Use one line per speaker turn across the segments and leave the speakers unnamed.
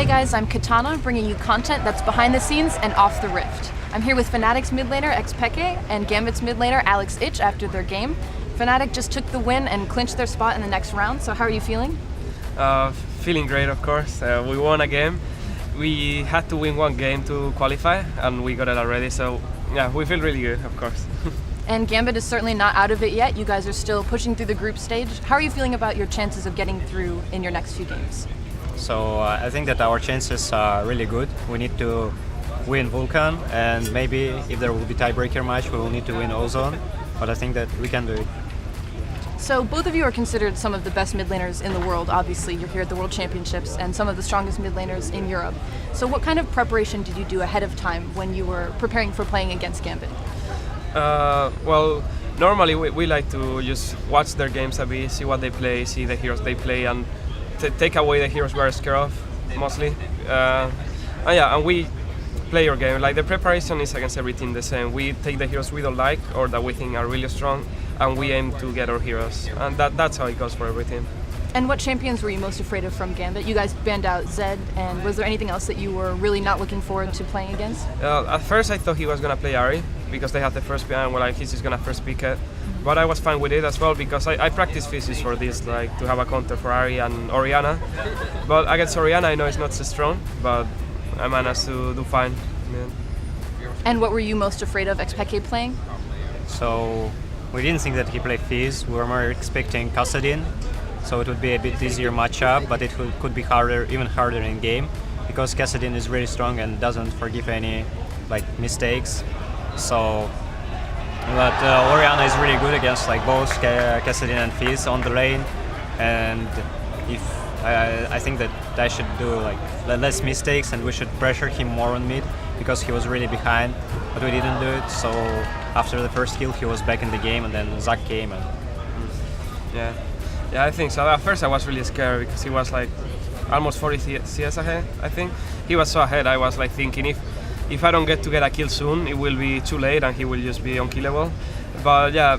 Hey guys, I'm Katana, bringing you content that's behind the scenes and off the rift. I'm here with Fnatic's mid laner xPeke and Gambit's mid laner Alex Ich after their game. Fnatic just took the win and clinched their spot in the next round, so how are you feeling?
Feeling great, of course. We won a game. We had to win one game to qualify, and we got it already, so yeah, we feel really good, of course.
And Gambit is certainly not out of it yet. You guys are still pushing through the group stage. How are you feeling about your chances of getting through in your next few games?
So I think that our chances are really good. We need to win Vulcan, and maybe if there will be tiebreaker match, we will need to win Ozone. But I think that we can do it.
So both of you are considered some of the best mid laners in the world. Obviously, you're here at the World Championships and some of the strongest mid laners in Europe. So what kind of preparation did you do ahead of time when you were preparing for playing against Gambit?
Well, normally we like to just watch their games a bit, see what they play, see the heroes they play, and take away the heroes we're scared of, mostly. And we play our game. Like, the preparation is against every team the same. We take the heroes we don't like or that we think are really strong, and we aim to get our heroes. And that's how it goes for every team.
And what champions were you most afraid of from Gambit? You guys banned out Zed, and was there anything else that you were really not looking forward to playing against?
At first I thought he was going to play Ahri, because they had the first pick, and he's just going to first pick it. But I was fine with it as well, because I practice physics for this, like to have a counter for Ahri and Orianna. But against Orianna I know it's not so strong, but I managed to do fine. Yeah.
And what were you most afraid of xPeke playing?
So we didn't think that he played Fizz. We were more expecting Kassadin. So it would be a bit easier matchup, but it could be harder, even harder in game, because Kassadin is really strong and doesn't forgive any mistakes. So, but Orianna is really good against both Kassadin and Fizz on the lane, and if I think that I should do less mistakes and we should pressure him more on mid, because he was really behind, but we didn't do it. So after the first kill, he was back in the game, and then Zach came and.
Yeah, I think so. At first I was really scared because he was almost 40 CS ahead, I think. He was so ahead, I was thinking if I don't get a kill soon, it will be too late and he will just be unkillable. But yeah,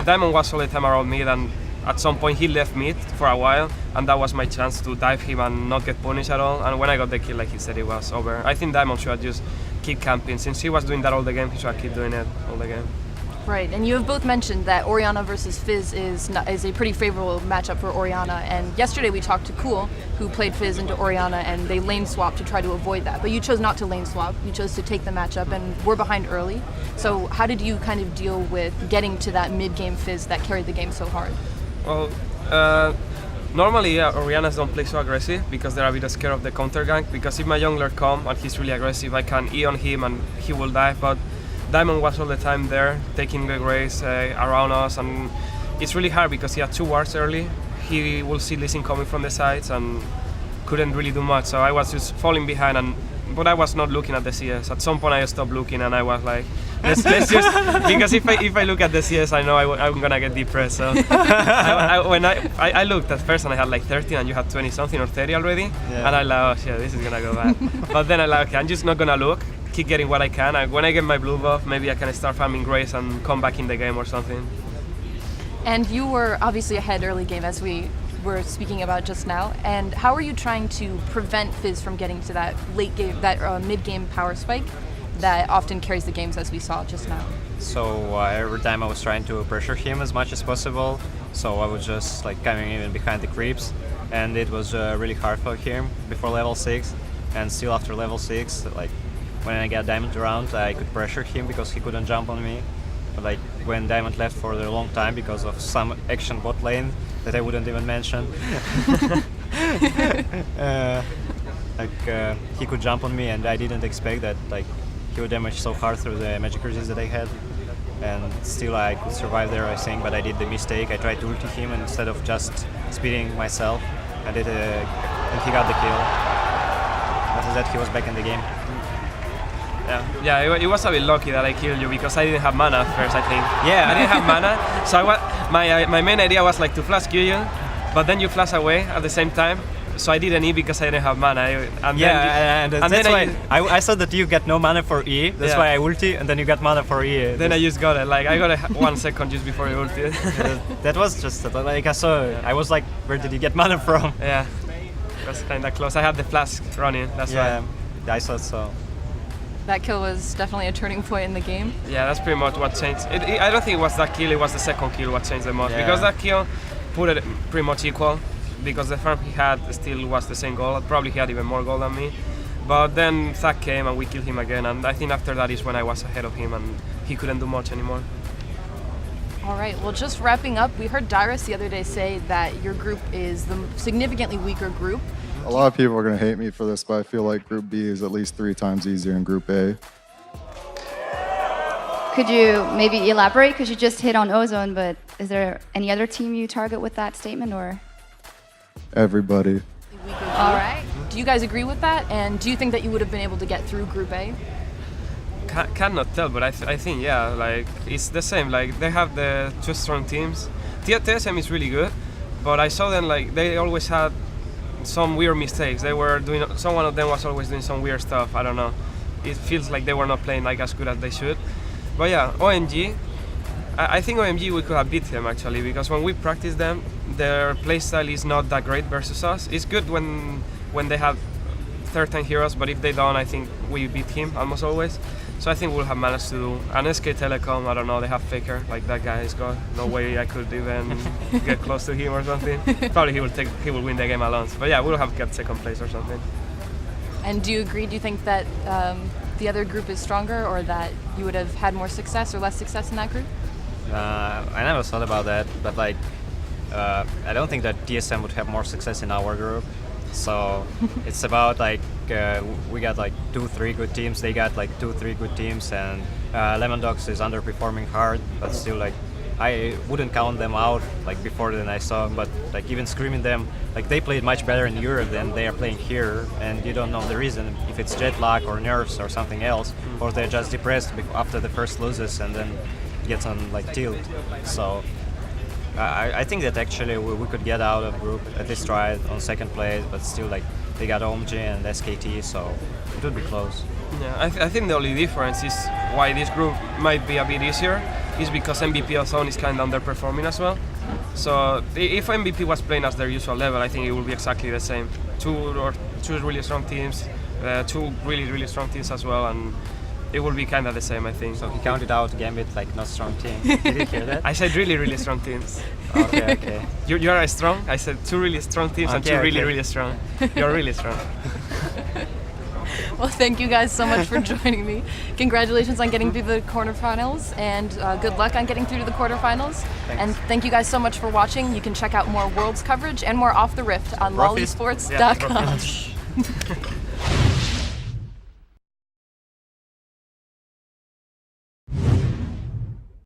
Diamond was all the time around mid, and at some point he left mid for a while, and that was my chance to dive him and not get punished at all. And when I got the kill, like he said, it was over. I think Diamond should just keep camping. Since he was doing that all the game, he should keep doing it all the game.
Right, and you have both mentioned that Orianna versus Fizz is a pretty favorable matchup for Orianna, and yesterday we talked to Cool, who played Fizz into Orianna, and they lane swapped to try to avoid that. But you chose not to lane swap, you chose to take the matchup, and we're behind early. So how did you kind of deal with getting to that mid-game Fizz that carried the game so hard?
Well, normally Oriannas don't play so aggressive because they're a bit scared of the counter gank, because if my jungler comes and he's really aggressive, I can E on him and he will dive, but Diamond was all the time there, taking the grace around us, and it's really hard because he had 2 wards early. He will see Lee Sin coming from the sides and couldn't really do much, so I was just falling behind, but I was not looking at the CS. At some point I stopped looking and I was like, let's just, because if I look at the CS, I know I'm gonna get depressed. So when I looked at first and I had 13 and you had 20 something or 30 already, and I like, oh shit, this is gonna go bad. But then I like, okay, I'm just not gonna look. Keep getting what I can. When I get my blue buff, maybe I can start farming Grace and come back in the game or something.
And you were obviously ahead early game, as we were speaking about just now. And how are you trying to prevent Fizz from getting to that late game, that mid-game power spike that often carries the games, as we saw just now?
So every time I was trying to pressure him as much as possible. So I was just coming even behind the creeps, and it was really hard for him before level 6, and still after level 6, when I got Diamond around, I could pressure him because he couldn't jump on me. But when Diamond left for a long time because of some action bot lane that I wouldn't even mention, he could jump on me, and I didn't expect that he would damage so hard through the magic resist that I had. And still I could survive there, I think, but I did the mistake. I tried to ulti him instead of just speeding myself, and he got the kill. After that he was back in the game.
Yeah, it was a bit lucky that I killed you because I didn't have mana at first, I think.
Yeah.
I didn't have mana, so my main idea was to flash kill you, but then you flash away at the same time, so I didn't E because I didn't have mana.
And that's why I saw that you get no mana for E, that's why I ulti, and then you got mana for E.
Then I just got it, I got it 1 second just before I ulti.
That was just, I was where did you get mana from?
Yeah. That's kind of close. I had the flask running. That's
Yeah,
why.
I thought so.
That kill was definitely a turning point in the game.
Yeah, that's pretty much what changed. I don't think it was that kill. It was the second kill what changed the most,
Yeah.
because that kill put it pretty much equal. Because the farm he had still was the same goal. Probably he had even more goal than me. But then Zach came and we killed him again. And I think after that is when I was ahead of him and he couldn't do much anymore.
All right, well, just wrapping up, we heard Dyrus the other day say that your group is the significantly weaker group.
A lot of people are going to hate me for this, but I feel like Group B is at least 3 times easier than Group A.
Could you maybe elaborate? Because you just hit on Ozone, but is there any other team you target with that statement, or?
Everybody.
Weaker group.
All right.
Do you guys agree with that? And do you think that you would have been able to get through Group A?
Cannot tell, but I think, yeah, like, it's the same. Like, they have the 2 strong teams. TSM is really good, but I saw them, like, they always had some weird mistakes. They were doing, one of them was always doing some weird stuff. I don't know. It feels like they were not playing like as good as they should. But yeah, OMG, I think OMG we could have beat them actually, because when we practice them, their playstyle is not that great versus us. It's good when they have third-time heroes, but if they don't, I think we beat him almost always. So I think we'll have managed to do. And SK Telecom, I don't know, they have Faker, like that guy is god. No way I could even get close to him or something. Probably he will win the game alone. But yeah, we'll have got second place or something.
And do you agree? Do you think that the other group is stronger, or that you would have had more success or less success in that group?
I never thought about that, but like, I don't think that TSM would have more success in our group. So it's about like we got like 2-3 good teams. They got like 2-3 good teams, and Lemon Dogs is underperforming hard, but still like I wouldn't count them out like before than I saw. But like even screaming them, like they played much better in Europe than they are playing here, and you don't know the reason, if it's jet lag or nerves or something else, or they're just depressed after the first loses and then gets on like tilt. So I think that actually we could get out of group, at least try it on second place, but still like they got OMG and SKT, so it would be close.
Yeah, I think the only difference is why this group might be a bit easier is because MVP Ozone is kind of underperforming as well. So if MVP was playing at their usual level, I think it would be exactly the same. Two really strong teams, 2 really strong teams as well, and it will be kind of the same, I think.
So he counted out Gambit like not strong team. Did you hear that?
I said really strong teams.
Okay.
You are strong? I said 2 really strong teams and 2 really strong. You're really strong.
Well, thank you guys so much for joining me. Congratulations on getting through the quarterfinals, and good luck on getting through to the quarterfinals.
Thanks.
And thank you guys so much for watching. You can check out more Worlds coverage and more Off the Rift on
Profit.
lollysports.com.
Yeah,